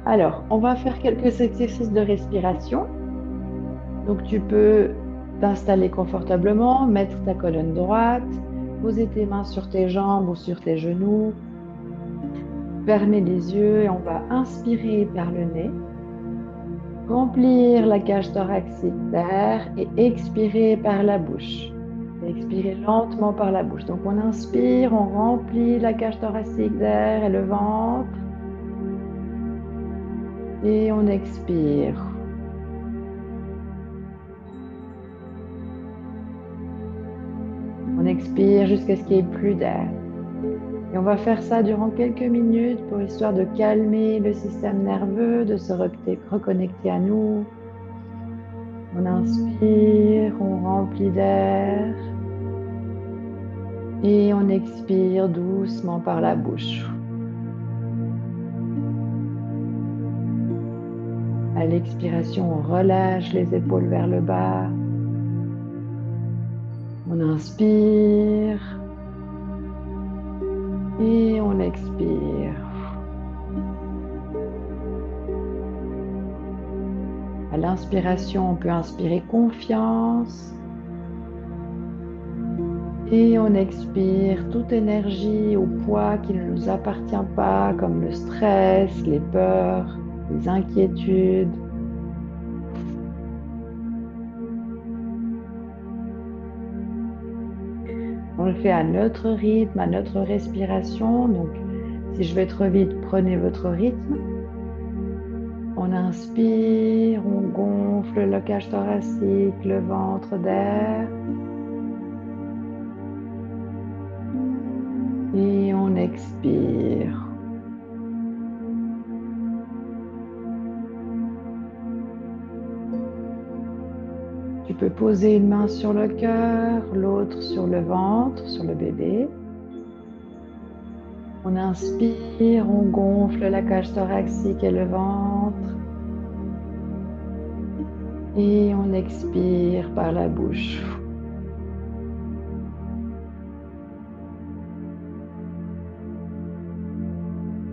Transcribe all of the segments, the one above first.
Alors, on va faire quelques exercices de respiration. Donc, tu peux t'installer confortablement, mettre ta colonne droite, poser tes mains sur tes jambes ou sur tes genoux, fermer les yeux et on va inspirer par le nez, remplir la cage thoracique d'air et expirer par la bouche. Expirer lentement par la bouche. Donc, on inspire, on remplit la cage thoracique d'air et le ventre et on expire. On expire jusqu'à ce qu'il n'y ait plus d'air. Et on va faire ça durant quelques minutes pour histoire de calmer le système nerveux, de se reconnecter à nous. On inspire, on remplit d'air et on expire doucement par la bouche. À l'expiration, on relâche les épaules vers le bas. On inspire et on expire. À l'inspiration, on peut inspirer confiance. Et on expire toute énergie ou poids qui ne nous appartient pas, comme le stress, les peurs, les inquiétudes. On le fait à notre rythme, à notre respiration. Donc, si je vais trop vite, prenez votre rythme. On inspire, on gonfle le cage thoracique, le ventre d'air. Et on expire. Tu peux poser une main sur le cœur, l'autre sur le ventre, sur le bébé. On inspire, on gonfle la cage thoracique et le ventre. Et on expire par la bouche.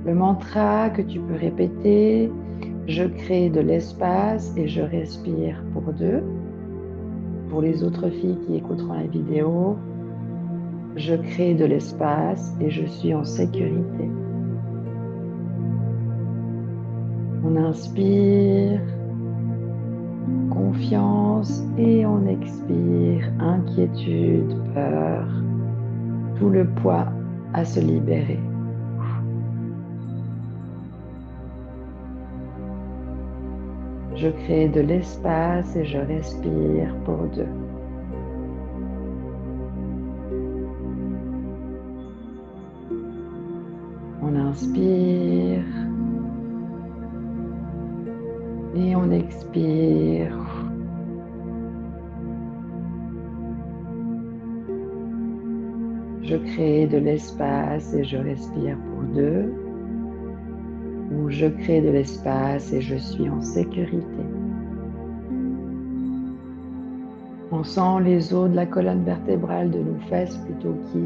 Le mantra que tu peux répéter, je crée de l'espace et je respire pour deux. Pour les autres filles qui écouteront la vidéo, je crée de l'espace et je suis en sécurité. On inspire, confiance et on expire, inquiétude, peur, tout le poids à se libérer. Je crée de l'espace et je respire pour deux. On inspire et on expire. Je crée de l'espace et je respire pour deux. Ou je crée de l'espace et je suis en sécurité. On sent les os de la colonne vertébrale de nos fesses plutôt qui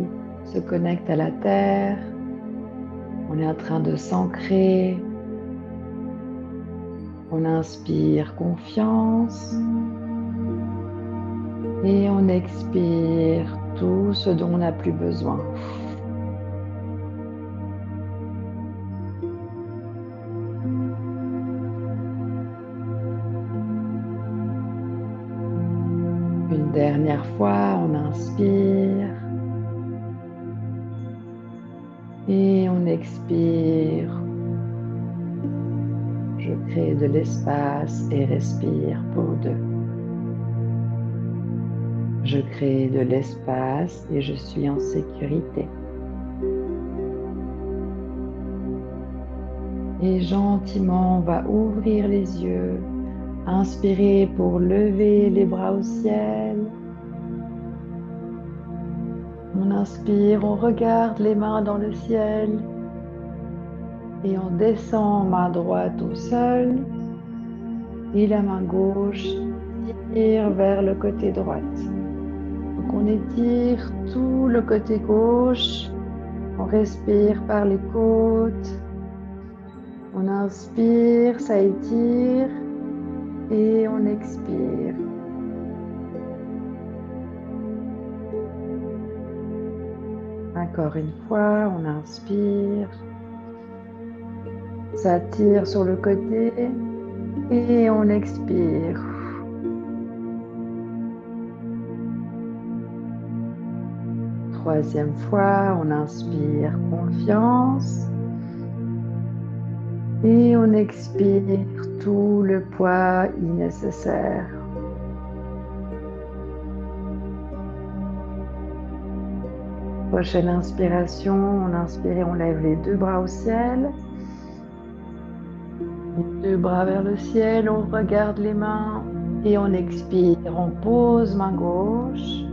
se connectent à la terre. On est en train de s'ancrer. On inspire confiance et on expire tout ce dont on n'a plus besoin. Une dernière fois, on inspire et on expire. Je crée de l'espace et respire pour deux. Je crée de l'espace et je suis en sécurité. Et gentiment, on va ouvrir les yeux. Inspirez pour lever les bras au ciel. On inspire, on regarde les mains dans le ciel. Et on descend main droite au sol. Et la main gauche tire vers le côté droit. Donc on étire tout le côté gauche. On respire par les côtes. On inspire, ça étire et on expire. Encore une fois, on inspire, ça tire sur le côté et on expire. Troisième fois, on inspire confiance et on expire tout le poids innécessaire. Prochaine inspiration, on inspire et on lève les deux bras au ciel. Les deux bras vers le ciel, on regarde les mains et on expire. On pose main gauche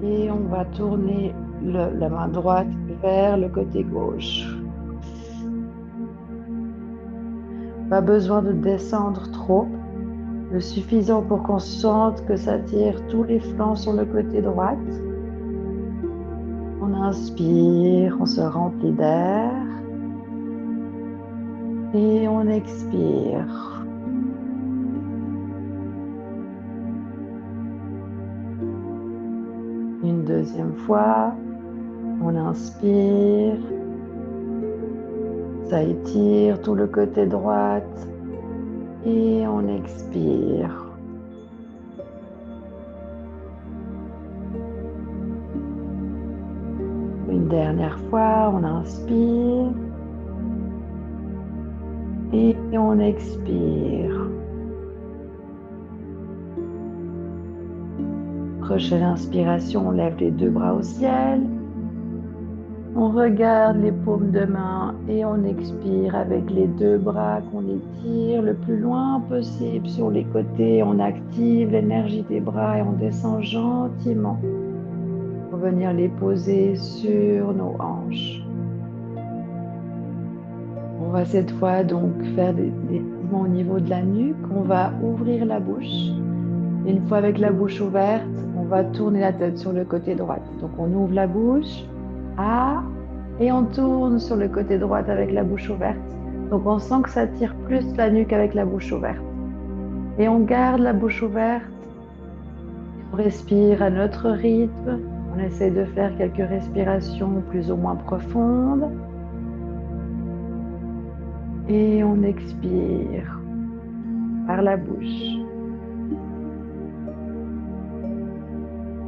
et on va tourner la main droite vers le côté gauche. Pas besoin de descendre trop, le suffisant pour qu'on sente que ça tire tous les flancs sur le côté droit. On inspire, on se remplit d'air et on expire. Une deuxième fois, on inspire, ça étire tout le côté droit et on expire. Une dernière fois, on inspire et on expire. Prochaine inspiration, on lève les deux bras au ciel. On regarde les paumes de main et on expire avec les deux bras qu'on étire le plus loin possible sur les côtés. On active l'énergie des bras et on descend gentiment pour venir les poser sur nos hanches. On va cette fois donc faire des mouvements au niveau de la nuque. On va ouvrir la bouche. Une fois avec la bouche ouverte, on va tourner la tête sur le côté droit. Donc on ouvre la bouche. Et on tourne sur le côté droit avec la bouche ouverte. Donc on sent que ça tire plus la nuque avec la bouche ouverte. Et on garde la bouche ouverte. On respire à notre rythme. On essaie de faire quelques respirations plus ou moins profondes. Et on expire par la bouche.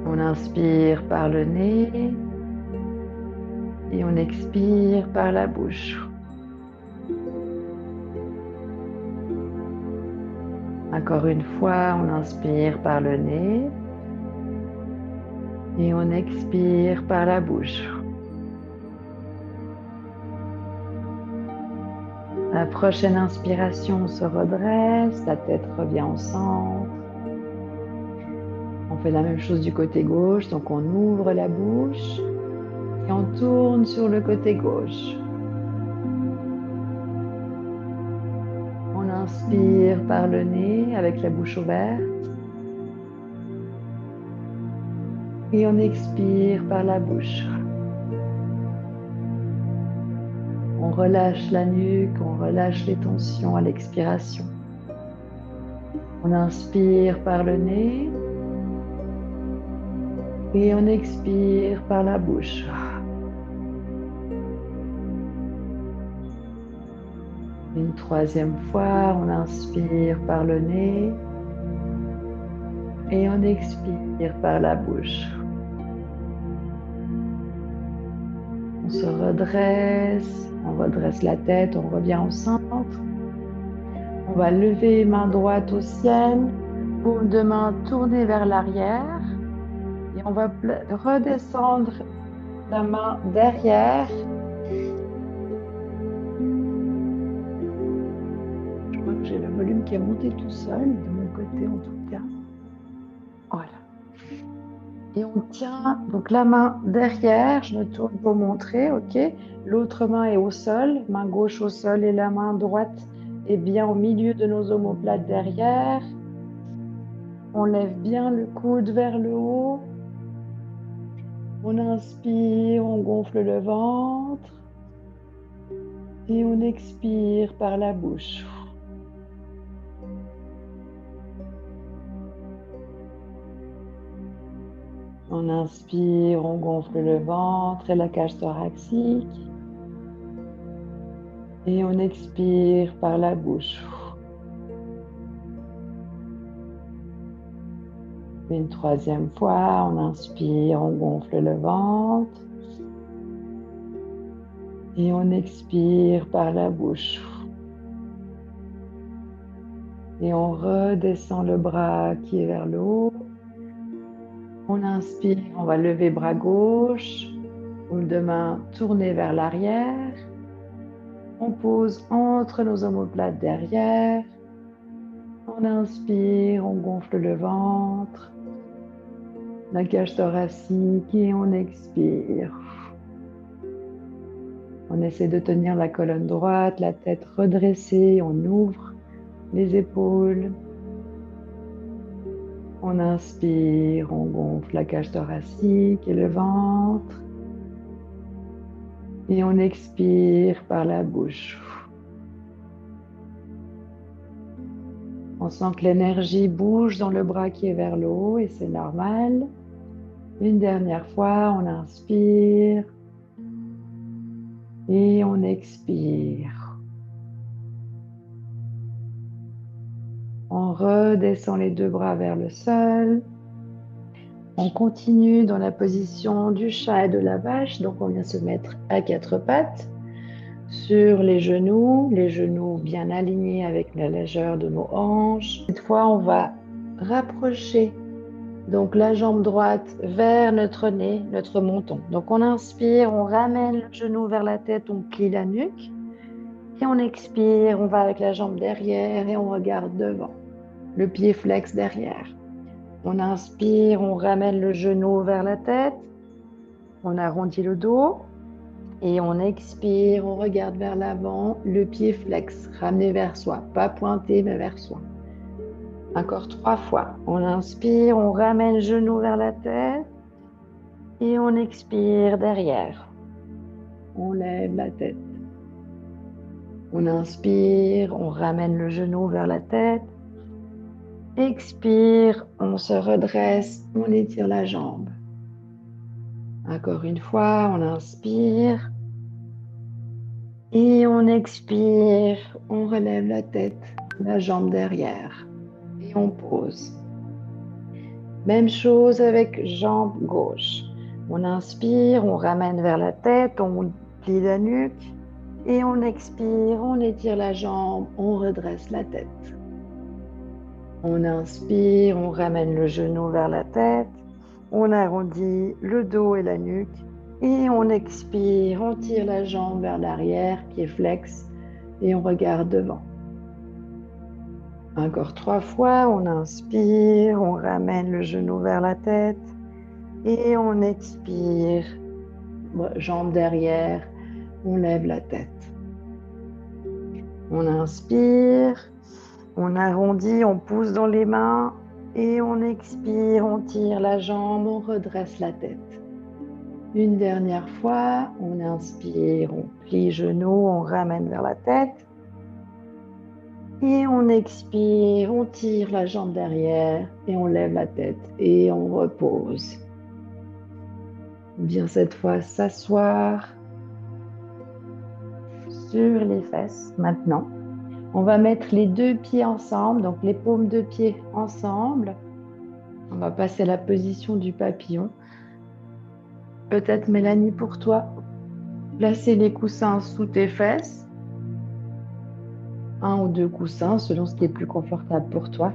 On inspire par le nez. Et on expire par la bouche. Encore une fois, on inspire par le nez et on expire par la bouche. La prochaine inspiration, on se redresse, la tête revient au centre. On fait la même chose du côté gauche, donc on ouvre la bouche et on tourne sur le côté gauche. On inspire par le nez avec la bouche ouverte. Et on expire par la bouche. On relâche la nuque, on relâche les tensions à l'expiration. On inspire par le nez. Et on expire par la bouche. Une troisième fois, on inspire par le nez et on expire par la bouche. On se redresse, on redresse la tête, on revient au centre. On va lever main droite au ciel, paume de main tournée vers l'arrière et on va redescendre la main derrière. J'ai le volume qui est monté tout seul, de mon côté en tout cas. Voilà. Et on tient donc la main derrière, je me tourne pour montrer, ok. L'autre main est au sol, main gauche au sol et la main droite est bien au milieu de nos omoplates derrière. On lève bien le coude vers le haut. On inspire, on gonfle le ventre. Et on expire par la bouche. On inspire, on gonfle le ventre et la cage thoracique. Et on expire par la bouche. Une troisième fois, on inspire, on gonfle le ventre. Et on expire par la bouche. Et on redescend le bras qui est vers le haut. On inspire, on va lever bras gauche, paume de main tournée vers l'arrière. On pose entre nos omoplates derrière. On inspire, on gonfle le ventre, la cage thoracique et on expire. On essaie de tenir la colonne droite, la tête redressée, on ouvre les épaules. On inspire, on gonfle la cage thoracique et le ventre. Et on expire par la bouche. On sent que l'énergie bouge dans le bras qui est vers le haut et c'est normal. Une dernière fois, on inspire et on expire. On redescend les deux bras vers le sol. On continue dans la position du chat et de la vache. Donc, on vient se mettre à quatre pattes sur les genoux bien alignés avec la largeur de nos hanches. Cette fois, on va rapprocher donc la jambe droite vers notre nez, notre menton. Donc, on inspire, on ramène le genou vers la tête, on plie la nuque. Et on expire, on va avec la jambe derrière et on regarde devant. Le pied flex derrière. On inspire, on ramène le genou vers la tête, on arrondit le dos et on expire, on regarde vers l'avant, le pied flex, ramené vers soi, pas pointé mais vers soi. Encore 3 fois. On inspire, on ramène le genou vers la tête et on expire derrière. On lève la tête. On inspire, on ramène le genou vers la tête. Expire, on se redresse, on étire la jambe. Encore une fois, on inspire et on expire, on relève la tête, la jambe derrière et on pose. Même chose avec jambe gauche. On inspire, on ramène vers la tête, on plie la nuque et on expire, on étire la jambe, on redresse la tête. On inspire, on ramène le genou vers la tête, on arrondit le dos et la nuque et on expire, on tire la jambe vers l'arrière, pied flex et on regarde devant. Encore 3 fois, on inspire, on ramène le genou vers la tête et on expire, jambe derrière, on lève la tête. On inspire, on arrondit, on pousse dans les mains et on expire, on tire la jambe, on redresse la tête. Une dernière fois, on inspire, on plie genou, on ramène vers la tête. Et on expire, on tire la jambe derrière et on lève la tête et on repose. Bien cette fois, s'asseoir sur les fesses maintenant. On va mettre les deux pieds ensemble, donc les paumes de pied ensemble. On va passer à la position du papillon. Peut-être Mélanie pour toi, placer les coussins sous tes fesses. 1 ou 2 coussins selon ce qui est plus confortable pour toi.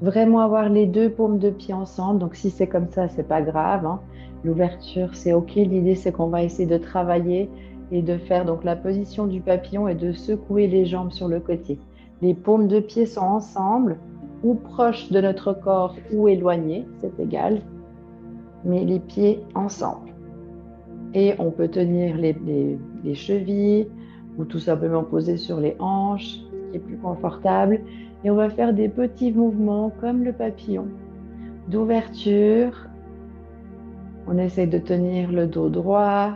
Vraiment avoir les deux paumes de pied ensemble. Donc si c'est comme ça, c'est pas grave, hein. L'ouverture, c'est ok. L'idée, c'est qu'on va essayer de travailler et de faire donc la position du papillon et de secouer les jambes sur le côté. Les paumes de pied sont ensemble ou proches de notre corps ou éloignés, c'est égal. Mais les pieds ensemble. Et on peut tenir les chevilles ou tout simplement poser sur les hanches, ce qui est plus confortable. Et on va faire des petits mouvements comme le papillon, d'ouverture. On essaie de tenir le dos droit,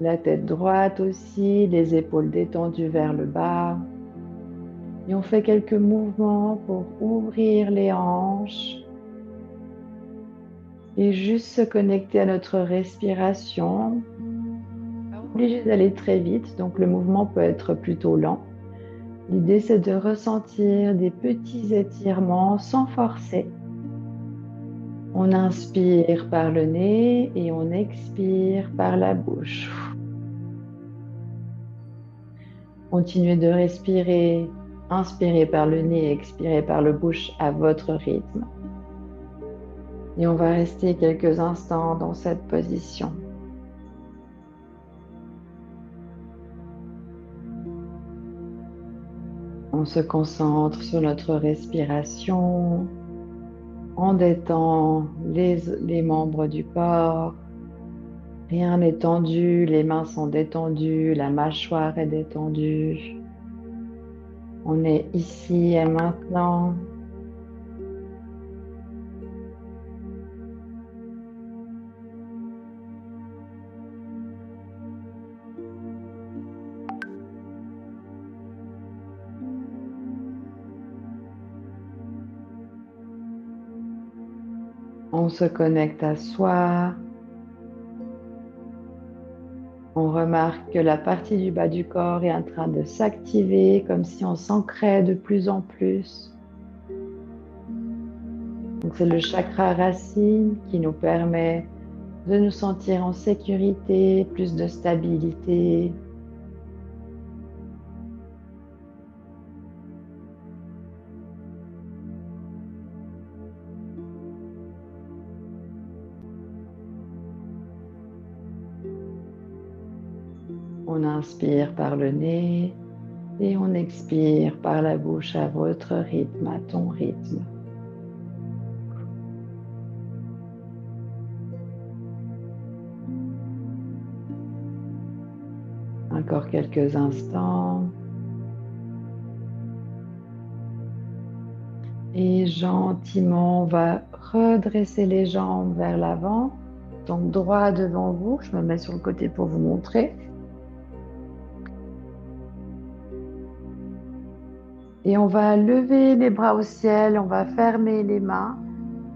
La tête droite aussi, les épaules détendues vers le bas. Et on fait quelques mouvements pour ouvrir les hanches et juste se connecter à notre respiration. Pas obligé d'aller très vite, donc le mouvement peut être plutôt lent. L'idée, c'est de ressentir des petits étirements sans forcer. On inspire par le nez et on expire par la bouche. Continuez de respirer, inspirez par le nez et expirez par la bouche à votre rythme. Et on va rester quelques instants dans cette position. On se concentre sur notre respiration. On détend les membres du corps. Rien n'est tendu, les mains sont détendues, la mâchoire est détendue. On est ici et maintenant. On se connecte à soi. On remarque que la partie du bas du corps est en train de s'activer comme si on s'ancrait de plus en plus. Donc c'est le chakra racine qui nous permet de nous sentir en sécurité, plus de stabilité. On inspire par le nez et on expire par la bouche à votre rythme, à ton rythme. Encore quelques instants. Et gentiment, on va redresser les jambes vers l'avant. Donc droit devant vous. Je me mets sur le côté pour vous montrer. Et on va lever les bras au ciel. On va fermer les mains.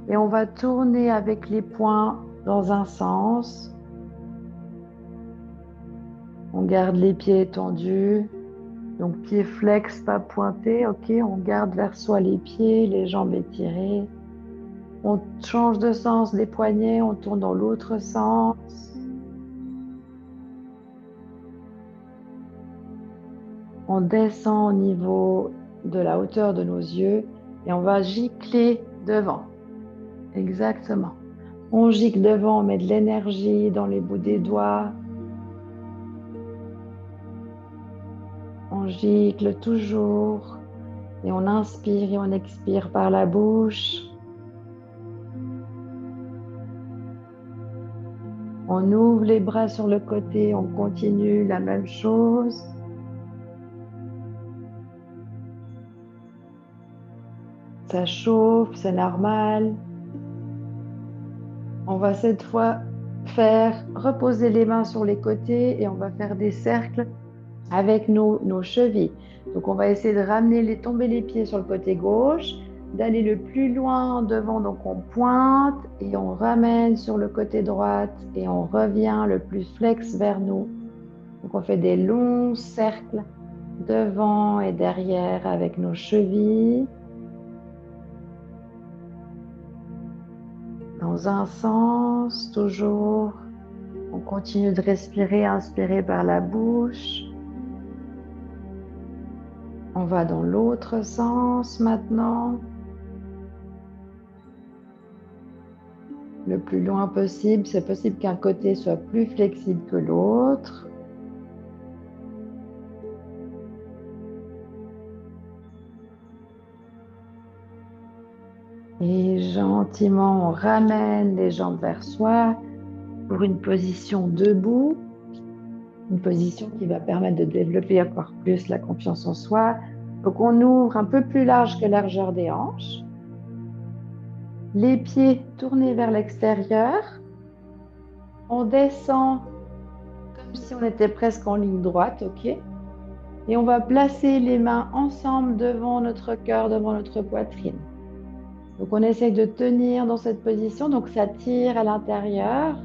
Et on va tourner avec les poings dans un sens. On garde les pieds tendus. Donc pieds flex, pas pointés. Ok, on garde vers soi les pieds, les jambes étirées. On change de sens des poignets, on tourne dans l'autre sens. On descend au niveau de la hauteur de nos yeux et on va gicler devant. Exactement. On gicle devant, on met de l'énergie dans les bouts des doigts. On gicle toujours et on inspire et on expire par la bouche. On ouvre les bras sur le côté, on continue la même chose. Ça chauffe, c'est normal. On va cette fois faire reposer les mains sur les côtés et on va faire des cercles avec nos chevilles. Donc on va essayer de tomber les pieds sur le côté gauche, d'aller le plus loin devant, donc on pointe et on ramène sur le côté droite et on revient le plus flex vers nous. Donc on fait des longs cercles devant et derrière avec nos chevilles. Dans un sens, toujours. On continue de respirer, inspirer par la bouche. On va dans l'autre sens maintenant. Le plus loin possible. C'est possible qu'un côté soit plus flexible que l'autre. Et gentiment, on ramène les jambes vers soi pour une position debout. Une position qui va permettre de développer encore plus la confiance en soi. Donc on ouvre un peu plus large que la largeur des hanches. Les pieds tournés vers l'extérieur. On descend comme comme si on était presque en ligne droite, ok? Et on va placer les mains ensemble devant notre cœur, devant notre poitrine. Donc on essaye de tenir dans cette position, donc ça tire à l'intérieur.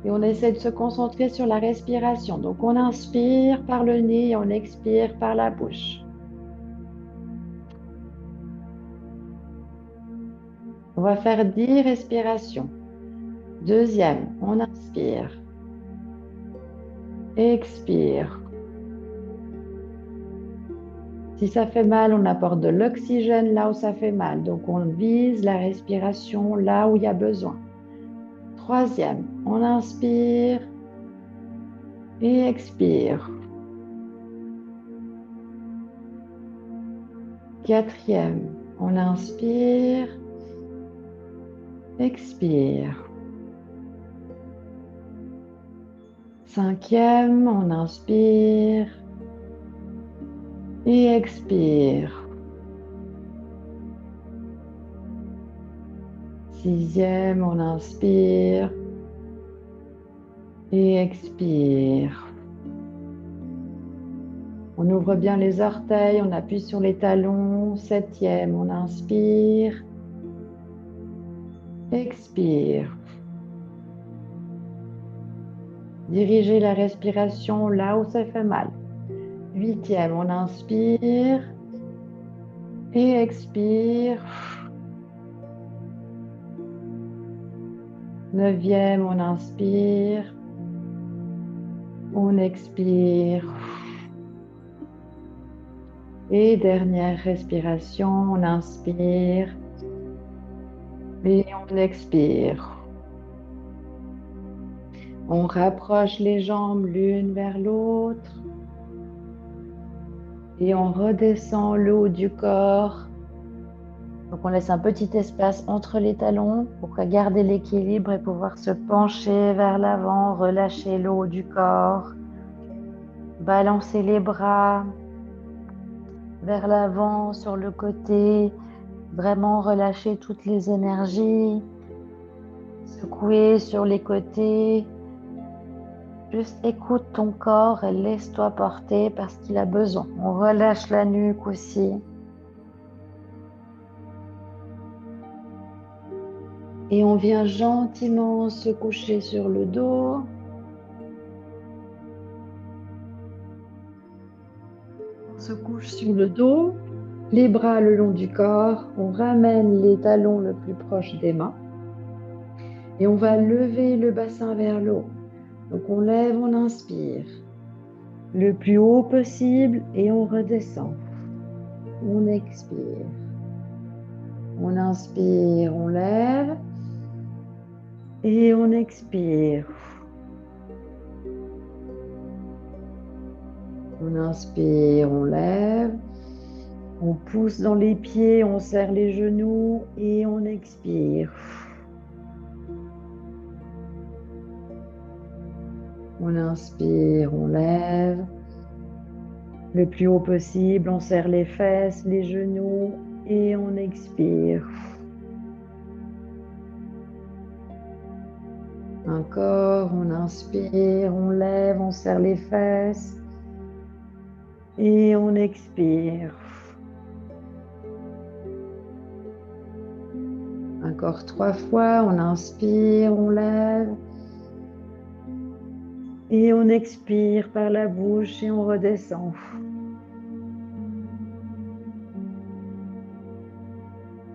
Et on essaie de se concentrer sur la respiration. Donc on inspire par le nez et on expire par la bouche. On va faire 10 respirations. Deuxième, on inspire. Expire. Si ça fait mal, on apporte de l'oxygène là où ça fait mal. Donc on vise la respiration là où il y a besoin. Troisième, on inspire et expire. Quatrième, on inspire, expire. Cinquième, on inspire et expire. Sixième, on inspire et expire. On ouvre bien les orteils, on appuie sur les talons. Septième, on inspire, expire. Dirigez la respiration là où ça fait mal. Huitième, on inspire et expire. Neuvième, on inspire, on expire. Et dernière respiration, on inspire et on expire. On rapproche les jambes l'une vers l'autre et on redescend le haut du corps. Donc on laisse un petit espace entre les talons pour garder l'équilibre et pouvoir se pencher vers l'avant, relâcher le haut du corps, balancer les bras vers l'avant, sur le côté, vraiment relâcher toutes les énergies, secouer sur les côtés. Juste écoute ton corps et laisse-toi porter parce qu'il a besoin. On relâche la nuque aussi. Et on vient gentiment se coucher sur le dos. On se couche sur le dos, les bras le long du corps. On ramène les talons le plus proche des mains. Et on va lever le bassin vers le haut. Donc on lève, on inspire le plus haut possible et on redescend. On expire. On inspire, on lève et on expire. On inspire, on lève. On pousse dans les pieds, on serre les genoux et on expire. On inspire, on lève le plus haut possible, on serre les fesses, les genoux et on expire. Encore, on inspire, on lève, on serre les fesses et on expire. Encore 3 fois, on inspire, on lève et on expire par la bouche et on redescend.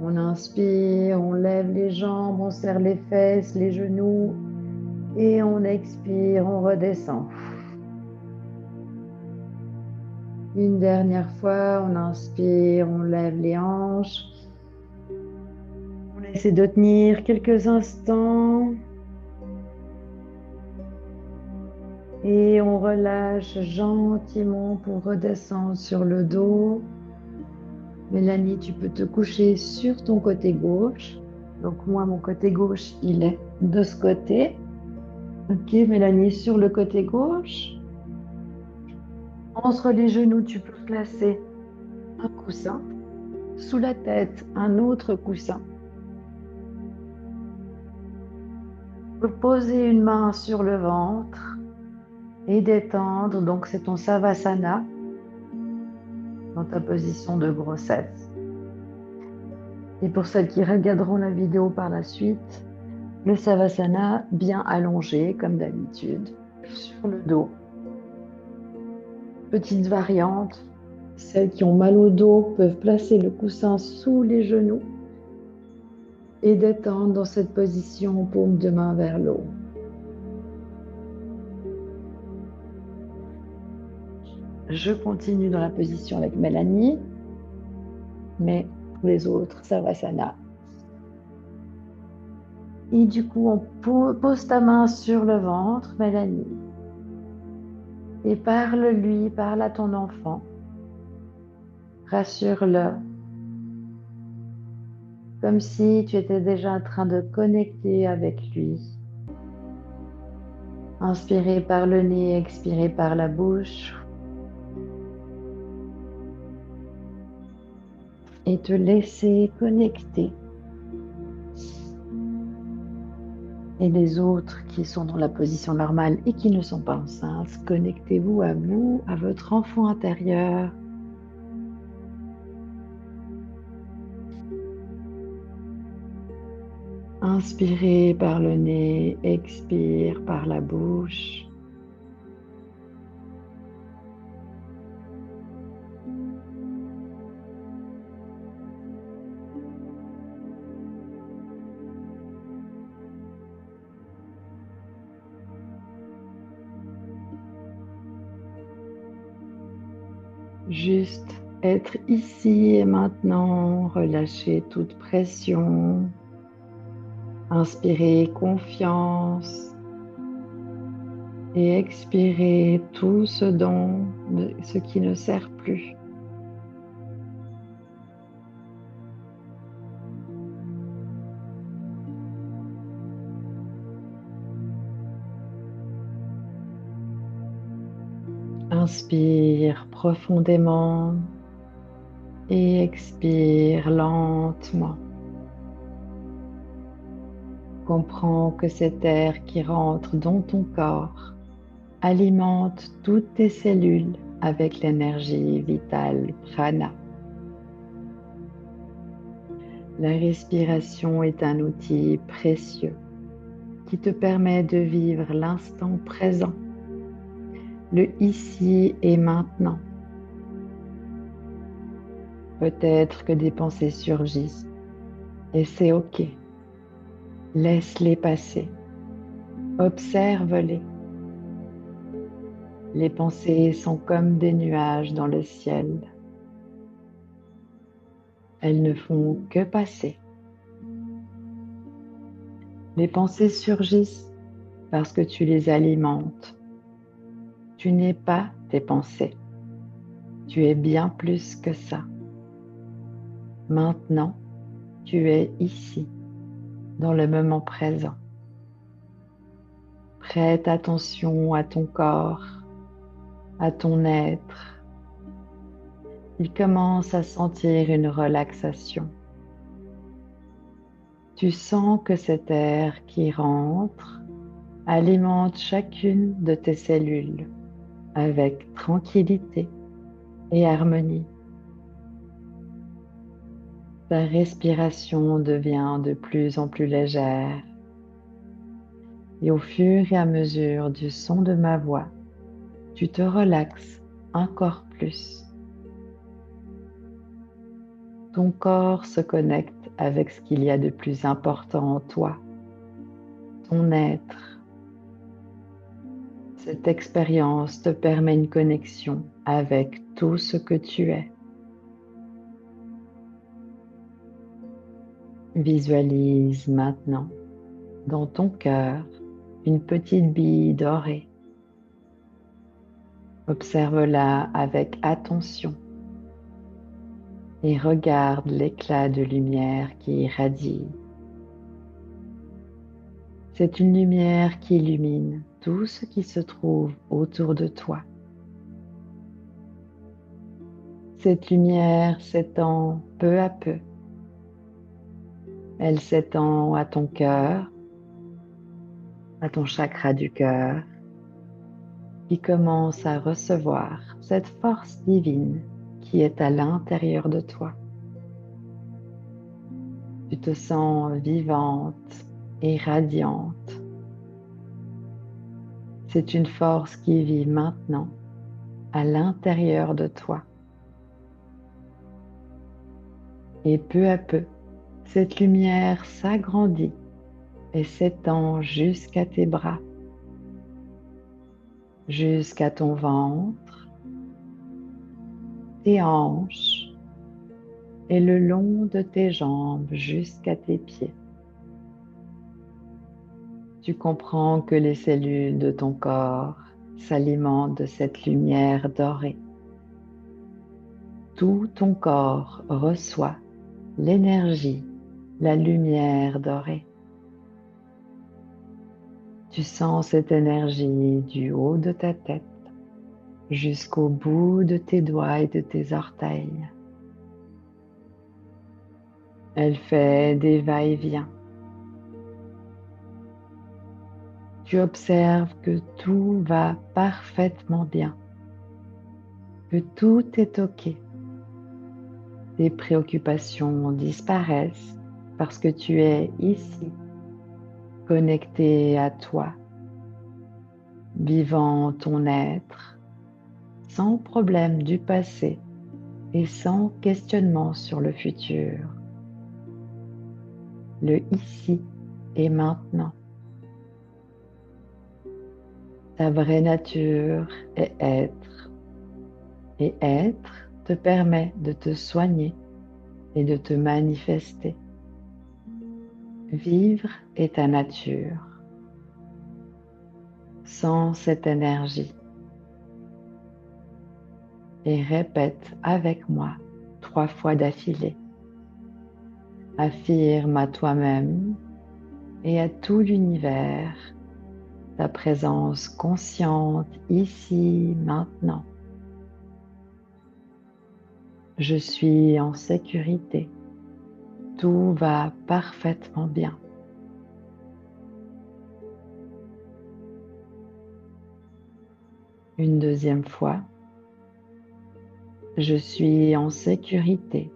On inspire, on lève les jambes, on serre les fesses, les genoux et on expire, on redescend. Une dernière fois, on inspire, on lève les hanches. On essaie de tenir quelques instants. Et on relâche gentiment pour redescendre sur le dos. Mélanie, tu peux te coucher sur ton côté gauche. Donc moi, mon côté gauche, il est de ce côté. Ok, Mélanie, sur le côté gauche. Entre les genoux, tu peux placer un coussin. Sous la tête, un autre coussin. Tu peux poser une main sur le ventre et détendre. Donc c'est ton Savasana dans ta position de grossesse. Et pour celles qui regarderont la vidéo par la suite, le Savasana bien allongé comme d'habitude sur le dos. Petite variante, celles qui ont mal au dos peuvent placer le coussin sous les genoux et détendre dans cette position, paume de main vers le haut. Je continue dans la position avec Mélanie, mais pour les autres, Savasana. Et du coup, on pose ta main sur le ventre, Mélanie, et parle-lui, parle à ton enfant. Rassure-le, comme si tu étais déjà en train de connecter avec lui. Inspirez par le nez, expirez par la bouche. Et te laisser connecter. Et les autres qui sont dans la position normale et qui ne sont pas enceintes, connectez-vous, à votre enfant intérieur. Inspirez par le nez, expire par la bouche. Juste être ici et maintenant, relâcher toute pression. Inspirez confiance et expirez tout ce qui ne sert plus. Inspire profondément et expire lentement. Comprends que cet air qui rentre dans ton corps alimente toutes tes cellules avec l'énergie vitale prana. La respiration est un outil précieux qui te permet de vivre l'instant présent, le ici et maintenant. Peut-être que des pensées surgissent et c'est OK. Laisse-les passer. Observe-les. Les pensées sont comme des nuages dans le ciel. Elles ne font que passer. Les pensées surgissent parce que tu les alimentes. Tu n'es pas tes pensées. Tu es bien plus que ça. Maintenant, tu es ici, dans le moment présent. Prête attention à ton corps, à ton être. Il commence à sentir une relaxation. Tu sens que cet air qui rentre alimente chacune de tes cellules avec tranquillité et harmonie. Ta respiration devient de plus en plus légère et au fur et à mesure du son de ma voix, tu te relaxes encore plus. Ton corps se connecte avec ce qu'il y a de plus important en toi, ton être. Cette expérience te permet une connexion avec tout ce que tu es. Visualise maintenant dans ton cœur une petite bille dorée. Observe-la avec attention et regarde l'éclat de lumière qui irradie. C'est une lumière qui illumine tout ce qui se trouve autour de toi. Cette lumière s'étend peu à peu. Elle s'étend à ton cœur, à ton chakra du cœur, qui commence à recevoir cette force divine qui est à l'intérieur de toi. Tu te sens vivante et radiante. C'est une force qui vit maintenant à l'intérieur de toi. Et peu à peu, cette lumière s'agrandit et s'étend jusqu'à tes bras, jusqu'à ton ventre, tes hanches et le long de tes jambes jusqu'à tes pieds. Tu comprends que les cellules de ton corps s'alimentent de cette lumière dorée. Tout ton corps reçoit l'énergie, la lumière dorée. Tu sens cette énergie du haut de ta tête jusqu'au bout de tes doigts et de tes orteils. Elle fait des va-et-vient. Tu observes que tout va parfaitement bien, que tout est OK. Tes préoccupations disparaissent parce que tu es ici, connecté à toi, vivant ton être, sans problème du passé et sans questionnement sur le futur. Le ici et maintenant. Ta vraie nature est être. Et être te permet de te soigner et de te manifester. Vivre est ta nature. Sens cette énergie. Et répète avec moi 3 fois d'affilée. Affirme à toi-même et à tout l'univers ta présence consciente ici, maintenant. Je suis en sécurité. Tout va parfaitement bien. Une deuxième fois. Je suis en sécurité.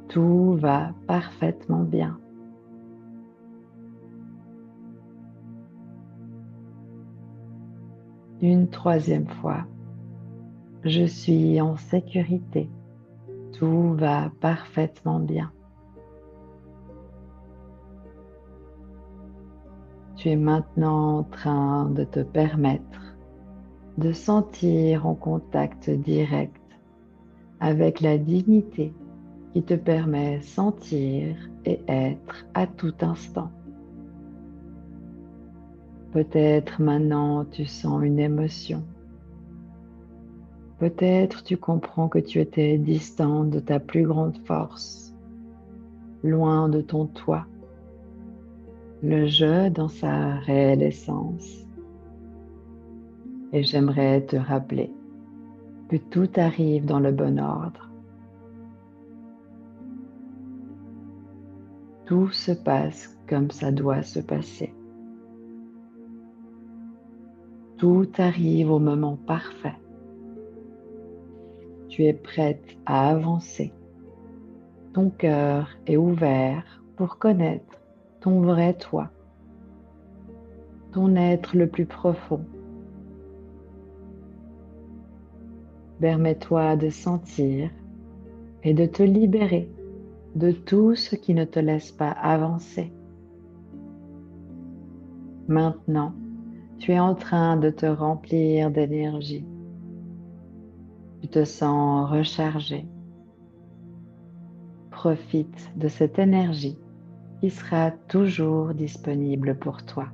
Tout va parfaitement bien. Une troisième fois. Je suis en sécurité. Tout va parfaitement bien. Tu es maintenant en train de te permettre de sentir en contact direct avec la dignité qui te permet sentir et être à tout instant. Peut-être maintenant tu sens une émotion. Peut-être tu comprends que tu étais distant de ta plus grande force, loin de ton toi, le je dans sa réelle essence. Et j'aimerais te rappeler que tout arrive dans le bon ordre. Tout se passe comme ça doit se passer. Tout arrive au moment parfait. Tu es prête à avancer. Ton cœur est ouvert pour connaître ton vrai toi, ton être le plus profond. Permets-toi de sentir et de te libérer de tout ce qui ne te laisse pas avancer. Maintenant, tu es en train de te remplir d'énergie. Tu te sens rechargé. Profite de cette énergie qui sera toujours disponible pour toi.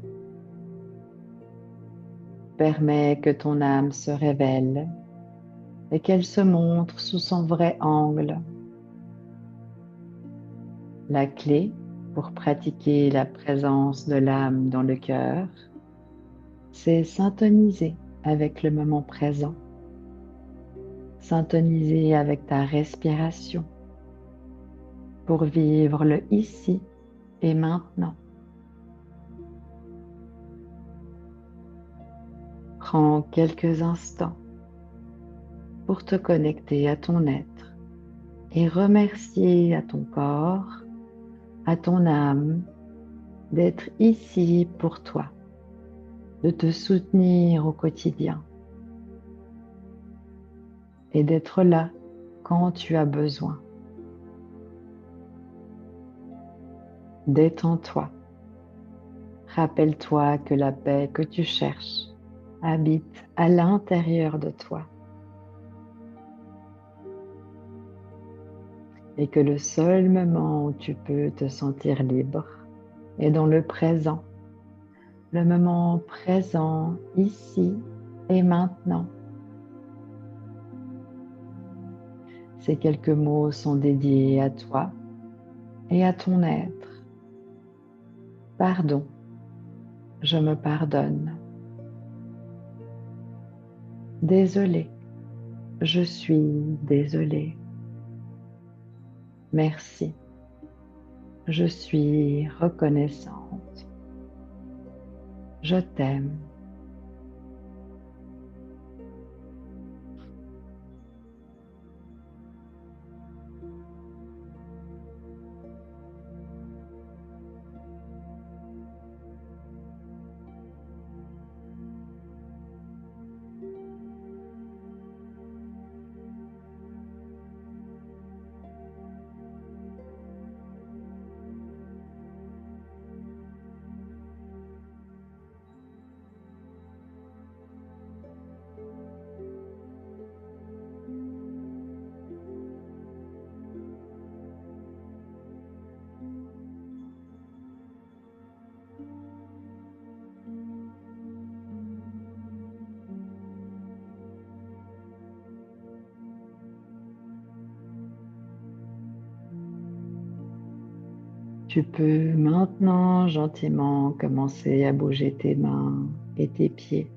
Permets que ton âme se révèle et qu'elle se montre sous son vrai angle. La clé pour pratiquer la présence de l'âme dans le cœur, c'est syntoniser avec le moment présent, syntoniser avec ta respiration pour vivre le ici et maintenant. Prends quelques instants pour te connecter à ton être et remercier à ton corps, à ton âme, d'être ici pour toi, de te soutenir au quotidien et d'être là quand tu as besoin. Détends-toi. Rappelle-toi que la paix que tu cherches habite à l'intérieur de toi et que le seul moment où tu peux te sentir libre est dans le présent, le moment présent ici et maintenant. Ces quelques mots sont dédiés à toi et à ton être. Pardon, je me pardonne. Désolé, je suis désolé. Merci, je suis reconnaissante. Je t'aime. Tu peux maintenant gentiment commencer à bouger tes mains et tes pieds.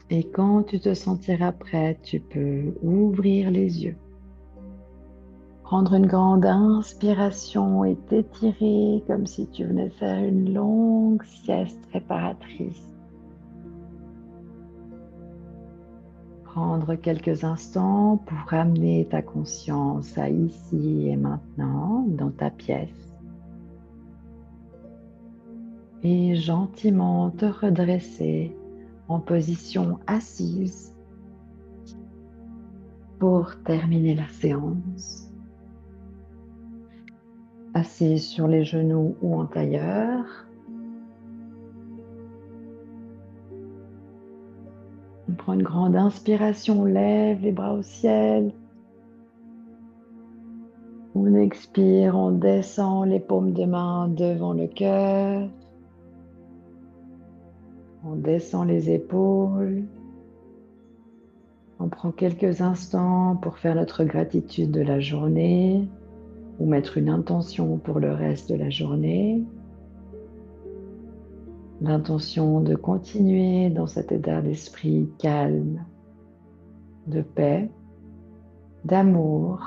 Et quand tu te sentiras prête, tu peux ouvrir les yeux. Prendre une grande inspiration et t'étirer comme si tu venais faire une longue sieste réparatrice. Prendre quelques instants pour ramener ta conscience à ici et maintenant dans ta pièce. Et gentiment te redresser en position assise pour terminer la séance. Assise sur les genoux ou en tailleur. On prend une grande inspiration, on lève les bras au ciel. On expire, on descend les paumes de main devant le cœur. On descend les épaules. On prend quelques instants pour faire notre gratitude de la journée ou mettre une intention pour le reste de la journée. L'intention de continuer dans cet état d'esprit calme, de paix, d'amour,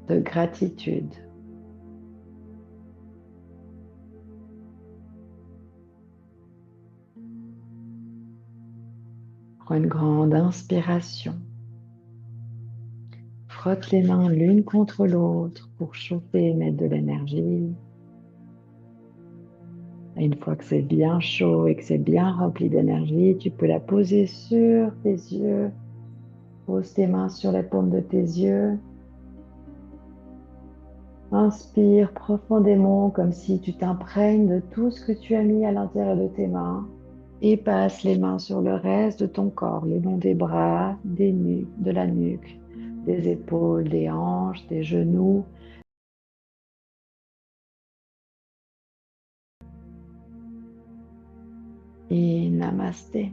de gratitude. Prends une grande inspiration. Frotte les mains l'une contre l'autre pour chauffer et mettre de l'énergie. Et une fois que c'est bien chaud et que c'est bien rempli d'énergie, tu peux la poser sur tes yeux. Pose tes mains sur les paumes de tes yeux. Inspire profondément comme si tu t'imprègnes de tout ce que tu as mis à l'intérieur de tes mains. Et passe les mains sur le reste de ton corps, le long des bras, de la nuque, des épaules, des hanches, des genoux. Et namasté.